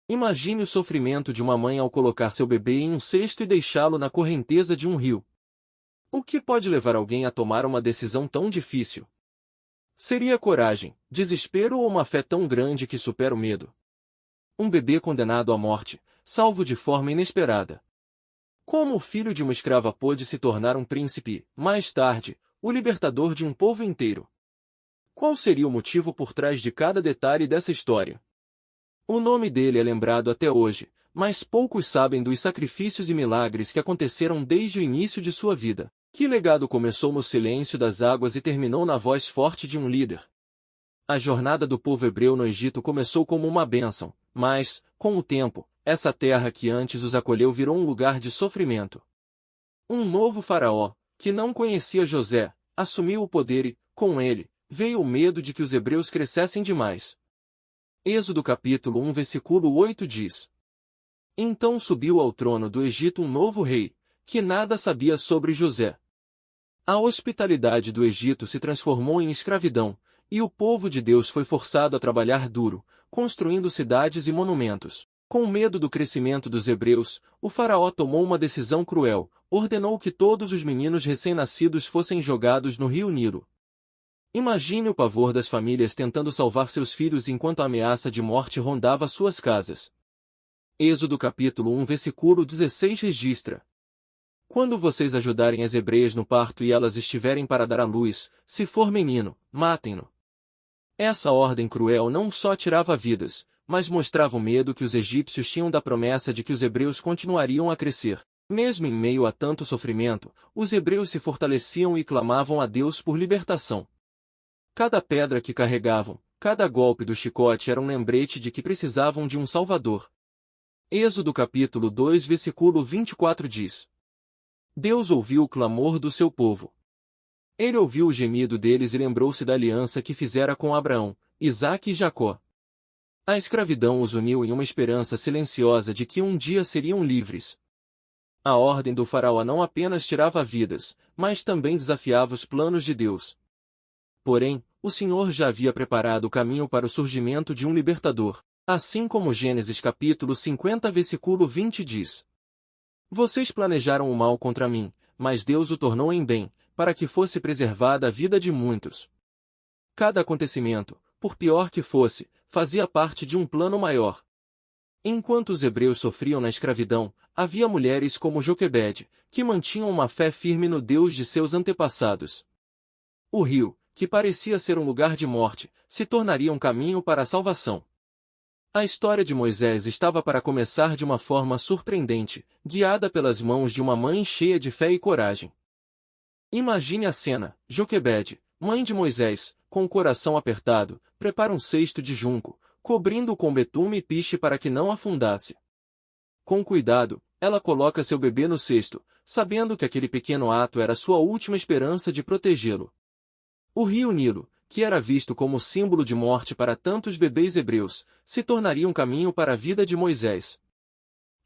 Imagine o sofrimento de uma mãe ao colocar seu bebê em um cesto e deixá-lo na correnteza de um rio. O que pode levar alguém a tomar uma decisão tão difícil? Seria coragem, desespero ou uma fé tão grande que supera o medo? Um bebê condenado à morte, salvo de forma inesperada. Como o filho de uma escrava pôde se tornar um príncipe, mais tarde, o libertador de um povo inteiro? Qual seria o motivo por trás de cada detalhe dessa história? O nome dele é lembrado até hoje, mas poucos sabem dos sacrifícios e milagres que aconteceram desde o início de sua vida. Que legado começou no silêncio das águas e terminou na voz forte de um líder? A jornada do povo hebreu no Egito começou como uma bênção, mas, com o tempo, essa terra que antes os acolheu virou um lugar de sofrimento. Um novo faraó, que não conhecia José, assumiu o poder e, com ele, veio o medo de que os hebreus crescessem demais. Êxodo capítulo 1 versículo 8 diz: Então subiu ao trono do Egito um novo rei, que nada sabia sobre José. A hospitalidade do Egito se transformou em escravidão, e o povo de Deus foi forçado a trabalhar duro, construindo cidades e monumentos. Com medo do crescimento dos hebreus, o faraó tomou uma decisão cruel, ordenou que todos os meninos recém-nascidos fossem jogados no rio Nilo. Imagine o pavor das famílias tentando salvar seus filhos enquanto a ameaça de morte rondava suas casas. Êxodo capítulo 1 versículo 16 registra: Quando vocês ajudarem as hebreias no parto e elas estiverem para dar à luz, se for menino, matem-no. Essa ordem cruel não só tirava vidas, mas mostrava o medo que os egípcios tinham da promessa de que os hebreus continuariam a crescer. Mesmo em meio a tanto sofrimento, os hebreus se fortaleciam e clamavam a Deus por libertação. Cada pedra que carregavam, cada golpe do chicote era um lembrete de que precisavam de um Salvador. Êxodo capítulo 2 versículo 24 diz: Deus ouviu o clamor do seu povo. Ele ouviu o gemido deles e lembrou-se da aliança que fizera com Abraão, Isaque e Jacó. A escravidão os uniu em uma esperança silenciosa de que um dia seriam livres. A ordem do faraó não apenas tirava vidas, mas também desafiava os planos de Deus. Porém, o Senhor já havia preparado o caminho para o surgimento de um libertador, assim como Gênesis capítulo 50 versículo 20 diz: Vocês planejaram o mal contra mim, mas Deus o tornou em bem, para que fosse preservada a vida de muitos. Cada acontecimento, por pior que fosse, fazia parte de um plano maior. Enquanto os hebreus sofriam na escravidão, havia mulheres como Joquebede, que mantinham uma fé firme no Deus de seus antepassados. O rio, que parecia ser um lugar de morte, se tornaria um caminho para a salvação. A história de Moisés estava para começar de uma forma surpreendente, guiada pelas mãos de uma mãe cheia de fé e coragem. Imagine a cena: Joquebede, mãe de Moisés, com o coração apertado, prepara um cesto de junco, cobrindo-o com betume e piche para que não afundasse. Com cuidado, ela coloca seu bebê no cesto, sabendo que aquele pequeno ato era sua última esperança de protegê-lo. O rio Nilo, que era visto como símbolo de morte para tantos bebês hebreus, se tornaria um caminho para a vida de Moisés.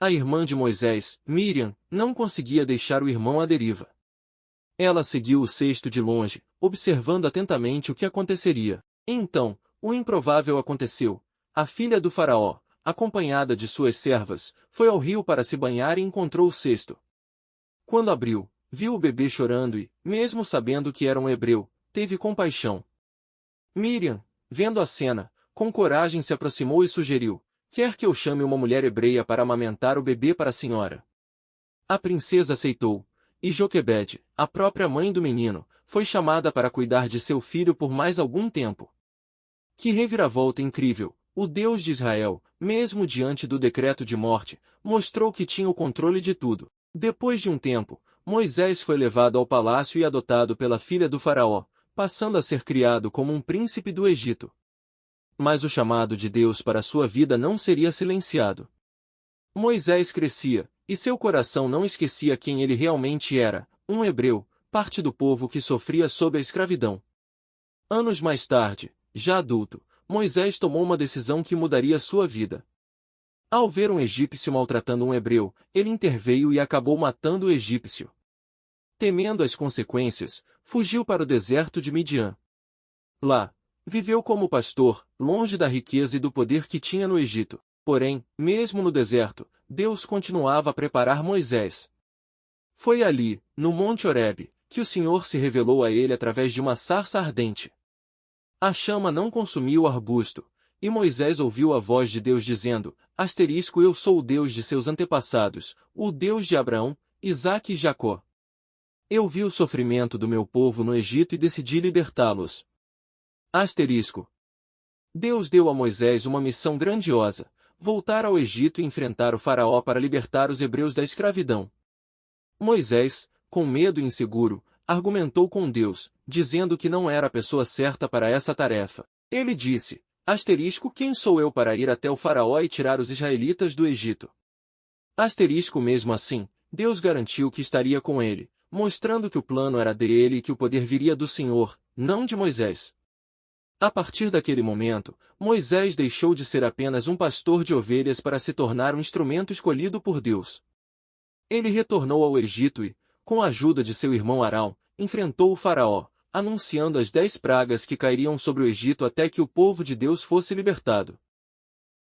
A irmã de Moisés, Miriam, não conseguia deixar o irmão à deriva. Ela seguiu o cesto de longe, observando atentamente o que aconteceria. Então, o improvável aconteceu. A filha do faraó, acompanhada de suas servas, foi ao rio para se banhar e encontrou o cesto. Quando abriu, viu o bebê chorando e, mesmo sabendo que era um hebreu, teve compaixão. Miriam, vendo a cena, com coragem se aproximou e sugeriu: Quer que eu chame uma mulher hebreia para amamentar o bebê para a senhora? A princesa aceitou, e Joquebede, a própria mãe do menino, foi chamada para cuidar de seu filho por mais algum tempo. Que reviravolta incrível! O Deus de Israel, mesmo diante do decreto de morte, mostrou que tinha o controle de tudo. Depois de um tempo, Moisés foi levado ao palácio e adotado pela filha do faraó, passando a ser criado como um príncipe do Egito. Mas o chamado de Deus para sua vida não seria silenciado. Moisés crescia, e seu coração não esquecia quem ele realmente era, um hebreu, parte do povo que sofria sob a escravidão. Anos mais tarde, já adulto, Moisés tomou uma decisão que mudaria sua vida. Ao ver um egípcio maltratando um hebreu, ele interveio e acabou matando o egípcio. Temendo as consequências, fugiu para o deserto de Midian. Lá, viveu como pastor, longe da riqueza e do poder que tinha no Egito. Porém, mesmo no deserto, Deus continuava a preparar Moisés. Foi ali, no Monte Horebe, que o Senhor se revelou a ele através de uma sarça ardente. A chama não consumiu o arbusto, e Moisés ouviu a voz de Deus dizendo, eu sou o Deus de seus antepassados, o Deus de Abraão, Isaque e Jacó. Eu vi o sofrimento do meu povo no Egito e decidi libertá-los. Deus deu a Moisés uma missão grandiosa, voltar ao Egito e enfrentar o faraó para libertar os hebreus da escravidão. Moisés, com medo e inseguro, argumentou com Deus, dizendo que não era a pessoa certa para essa tarefa. Ele disse, quem sou eu para ir até o faraó e tirar os israelitas do Egito? Mesmo assim, Deus garantiu que estaria com ele, mostrando que o plano era dele e que o poder viria do Senhor, não de Moisés. A partir daquele momento, Moisés deixou de ser apenas um pastor de ovelhas para se tornar um instrumento escolhido por Deus. Ele retornou ao Egito e, com a ajuda de seu irmão Arão, enfrentou o faraó, anunciando as 10 pragas que cairiam sobre o Egito até que o povo de Deus fosse libertado.